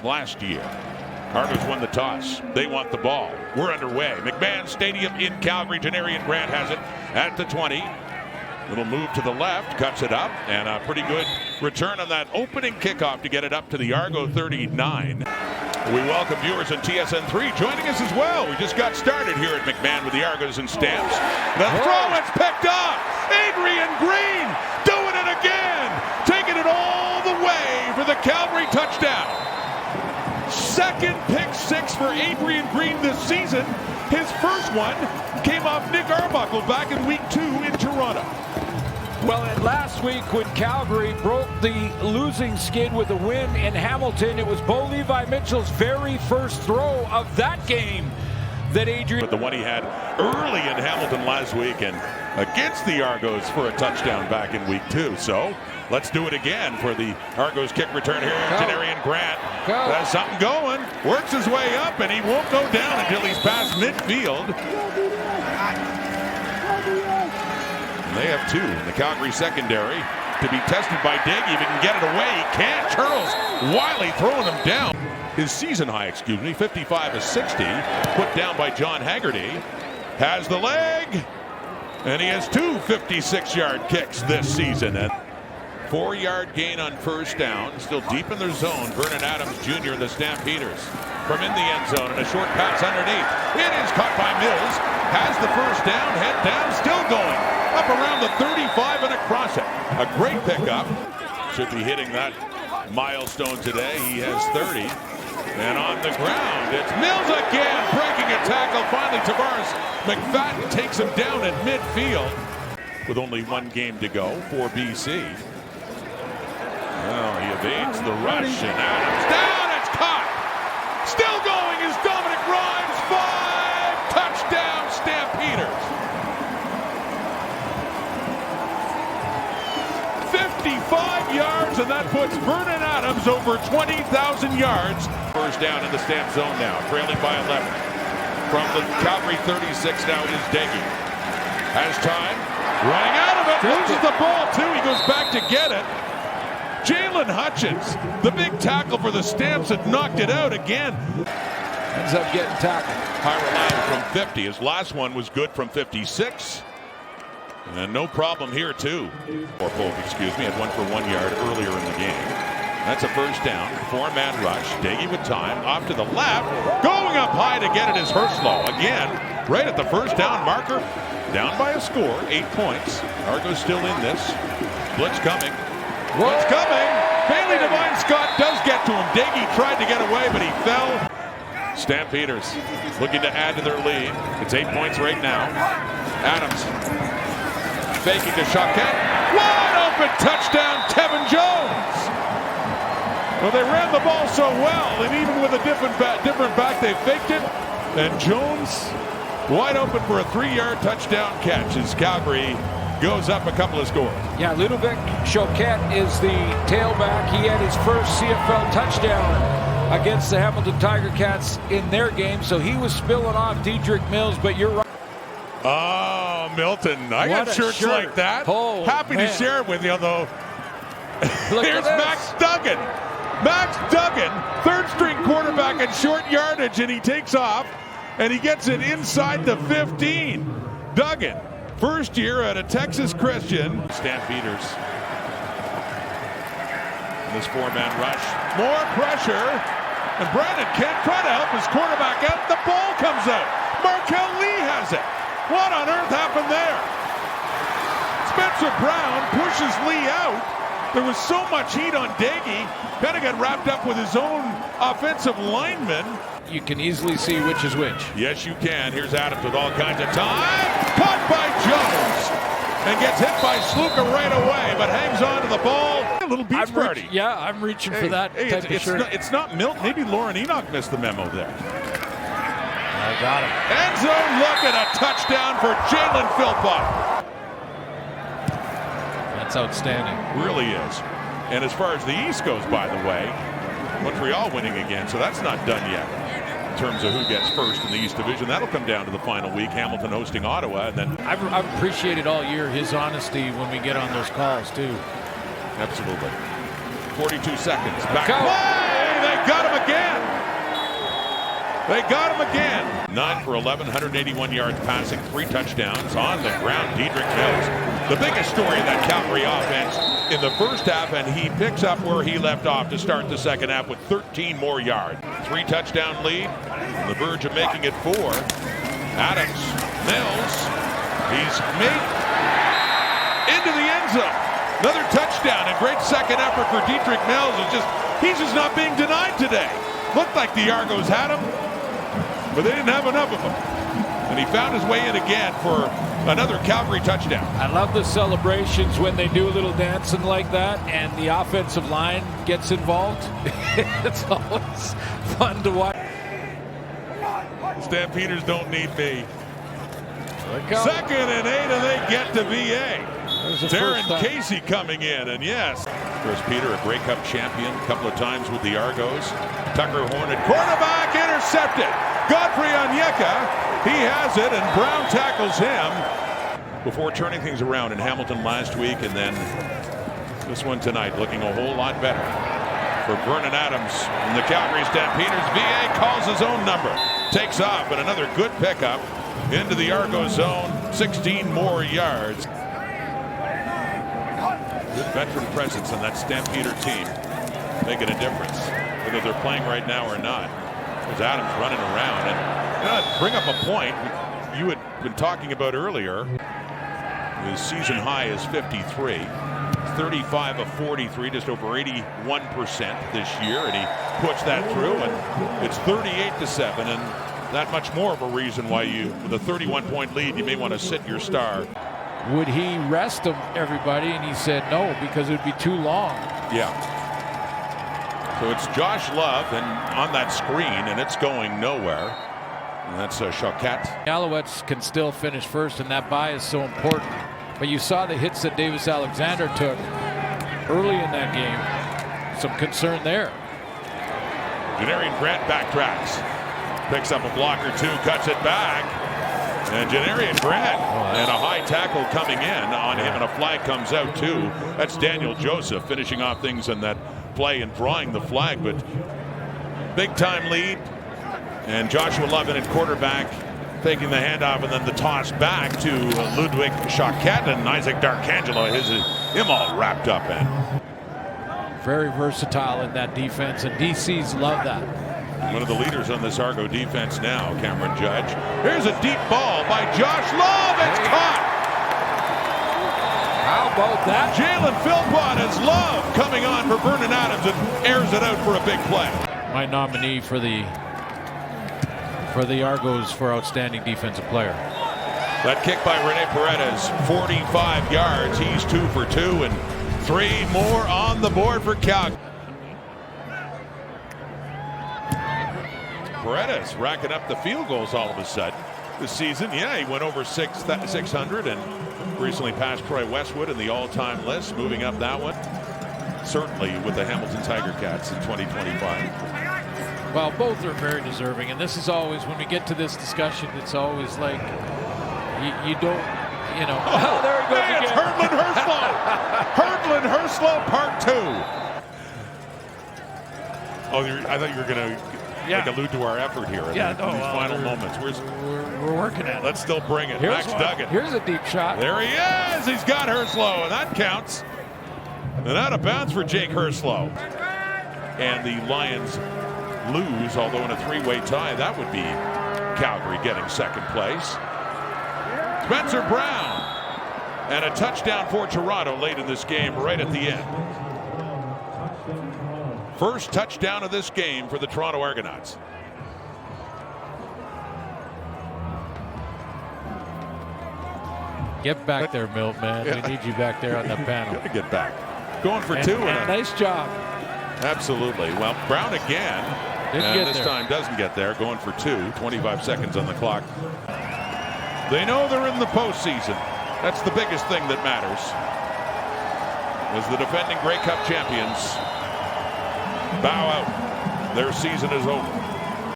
last year. Argos won the toss. They want the ball. We're underway. McMahon Stadium in Calgary. Janarian Grant has it at the 20. Little move to the left, cuts it up, and a pretty good return on that opening kickoff to get it up to the Argo 39. We welcome viewers on TSN3 joining us as well. We just got started here at McMahon with the Argos and Stamps. The throw, it's picked up. Adrian Green doing it again. Taking it all the way for the Calgary touchdown. Second pick six for Adrian Green this season. His first one came off Nick Arbuckle back in week 2 in Toronto. Well, and last week when Calgary broke the losing skid with a win in Hamilton, it was Bo Levi Mitchell's very first throw of that game that Adrian... But the one he had early in Hamilton last week and against the Argos for a touchdown back in week 2. So let's do it again for the Argos kick return here. Janarian Grant has something going, works his way up, and he won't go down until he's past midfield. They have 2 in the Calgary secondary to be tested by Diggy. If he can get it away, he can't. Charles Wiley throwing him down. His season high, 55 of 60, put down by John Haggerty. Has the leg, and he has 2 56-yard kicks this season. And 4-yard gain on first down. Still deep in their zone. Vernon Adams Jr. and the Stampeders from in the end zone, and a short pass underneath. It is caught by Mills. Has the first down, head down, still going. Up around the 35 and across it. A great pickup. Should be hitting that milestone today. He has 30. And on the ground, it's Mills again, breaking a tackle. Finally, Tavares McFadden takes him down at midfield. With only 1 game to go for BC. Well, he evades the rush, and Adams down, it's caught. Still going is Dominic Rhymes. 5 touchdown Stampeders. 55 yards, and that puts Vernon Adams over 20,000 yards. First down in the Stamp zone now, trailing by 11. From the Calgary 36 now is Deggy. Has time, running out of it, loses the ball too. He goes back to get it. Jalen Hutchins, the big tackle for the Stamps, had knocked it out again. Ends up getting tackled. High from 50. His last one was good from 56. And no problem here, too. Or both, excuse me. Had 1 for 1 yard earlier in the game. That's a first down. 4-man rush. Daggy with time. Off to the left. Going up high to get it is Herslow. Again, right at the first down marker. Down by a score. 8 points. Argo's still in this. Blitz coming. Blitz coming. Bailey Devine Scott does get to him. Daggy tried to get away, but he fell. Stampeders looking to add to their lead. It's 8 points right now. Adams faking to Choquette. Wide open touchdown, Kevin Jones. Well, they ran the ball so well, and even with a different back, they faked it. And Jones wide open for a 3-yard touchdown catch as Calgary goes up a couple of scores. Yeah, Ludovic Choquette is the tailback. He had his first CFL touchdown against the Hamilton Tiger Cats in their game, so he was spilling off Dedrick Mills, but you're right. Oh, Milton. I got shirts like that. Oh, happy to share it with you, though. Here's Max Duggan. Max Duggan, third-string quarterback at short yardage, and he takes off, and he gets it inside the 15. Duggan, first year at a Texas Christian. Stampeders. This 4-man rush. More pressure, and Brandon Kent trying to help his quarterback out. The ball comes out. Markel Lee has it. What on earth happened there? Spencer Brown pushes Lee out. There was so much heat on Daggy. Kind of got wrapped up with his own offensive lineman. You can easily see which is which. Yes, you can. Here's Adams with all kinds of time. Caught by Jones. And gets hit by Sluka right away, but hangs on to the ball. A little beach party. I'm reaching for that type of shirt. It's not Milt. Maybe Lauren Enoch missed the memo there. I got him. End zone look at a touchdown for Jalen Philpott. That's outstanding. Really is. And as far as the East goes, by the way, Montreal winning again, so that's not done yet. In terms of who gets first in the East Division, that'll come down to the final week. Hamilton hosting Ottawa, and then I've appreciated all year his honesty when we get on those calls too. Absolutely. 42 seconds. Back play. They got him again. They got him again. 9 for 11, 181 yards passing, 3 touchdowns. On the ground, Dietrich Mills. The biggest story of that Calgary offense in the first half, and he picks up where he left off to start the second half with 13 more yards. 3 touchdown lead, on the verge of making it 4. Adams, Mills, he's made into the end zone. Another touchdown and great second effort for Dietrich Mills. He's just not being denied today. Looked like the Argos had him, but they didn't have enough of him. And he found his way in again for another Calgary touchdown. I love the celebrations when they do a little dancing like that and the offensive line gets involved. It's always fun to watch. Stampeders don't need me. 2nd and 8, and they get to VA. Darren Casey coming in, and yes. Chris Peter, a Grey Cup champion, a couple of times with the Argos. Tucker Hornet, quarterback, intercepted. Godfrey Onyeka, he has it, and Brown tackles him. Before turning things around in Hamilton last week, and then this one tonight, looking a whole lot better for Vernon Adams and the Calgary Stampeders. VA calls his own number, takes off, and another good pickup into the Argo zone. 16 more yards. Good veteran presence on that Stampeder team, making a difference, whether they're playing right now or not. There's Adams running around, and bring up a point you had been talking about earlier. His season high is 53, 35 of 43, just over 81% this year, and he puts that through, and it's 38-7, and that much more of a reason why you, with a 31-point lead, you may want to sit your star. Would he rest him, everybody? And he said no, because it would be too long. Yeah. So it's Josh Love, and on that screen, and it's going nowhere. And that's Choquette. Alouettes can still finish first, and that bye is so important. But you saw the hits that Davis Alexander took early in that game. Some concern there. Janarian Grant backtracks. Picks up a block or 2, cuts it back. And Janarian Grant, and a high tackle coming in on him, and a flag comes out too. That's Daniel Joseph finishing off things in that play and drawing the flag, but big time lead. And Joshua Lovin at quarterback, taking the handoff, and then the toss back to Ludwig Choquette, and Isaac Darkangelo has him all wrapped up in. Very versatile in that defense, and DCs love that. One of the leaders on this Argo defense now, Cameron Judge. Here's a deep ball by Josh Love. It's caught. How about that? Jalen Philpott has Love coming on for Vernon Adams and airs it out for a big play. My nominee for the Argos for outstanding defensive player. That kick by Rene Paredes, 45 yards. He's 2 for 2, and 3 more on the board for Calgary. Paredes racking up the field goals all of a sudden this season. Yeah, he went over 600 and recently passed Troy Westwood in the all-time list, moving up that one. Certainly with the Hamilton Tiger Cats in 2025. Well, both are very deserving, and this is always, when we get to this discussion, it's always like you don't, you know. Oh, there he goes again. It's Herdman Herslow. Herdman Herslow Part 2. Oh, I thought you were going to allude to our effort here in these final moments. We're working at it. Let's still bring it. Max Duggan. Here's a deep shot. There he is. He's got Herslow, and that counts. And out of bounds for Jake Herslow. And the Lions lose, although in a 3-way tie, that would be Calgary getting second place. Spencer Brown. And a touchdown for Toronto late in this game, right at the end. First touchdown of this game for the Toronto Argonauts. Get back there, Milt, man. We need you back there on the panel. Gotta get back. Going for 2. And nice job. Absolutely. Well, Brown again. And this time doesn't get there. Going for 2. 25 seconds on the clock. They know they're in the postseason. That's the biggest thing that matters. As the defending Grey Cup champions bow out, their season is over.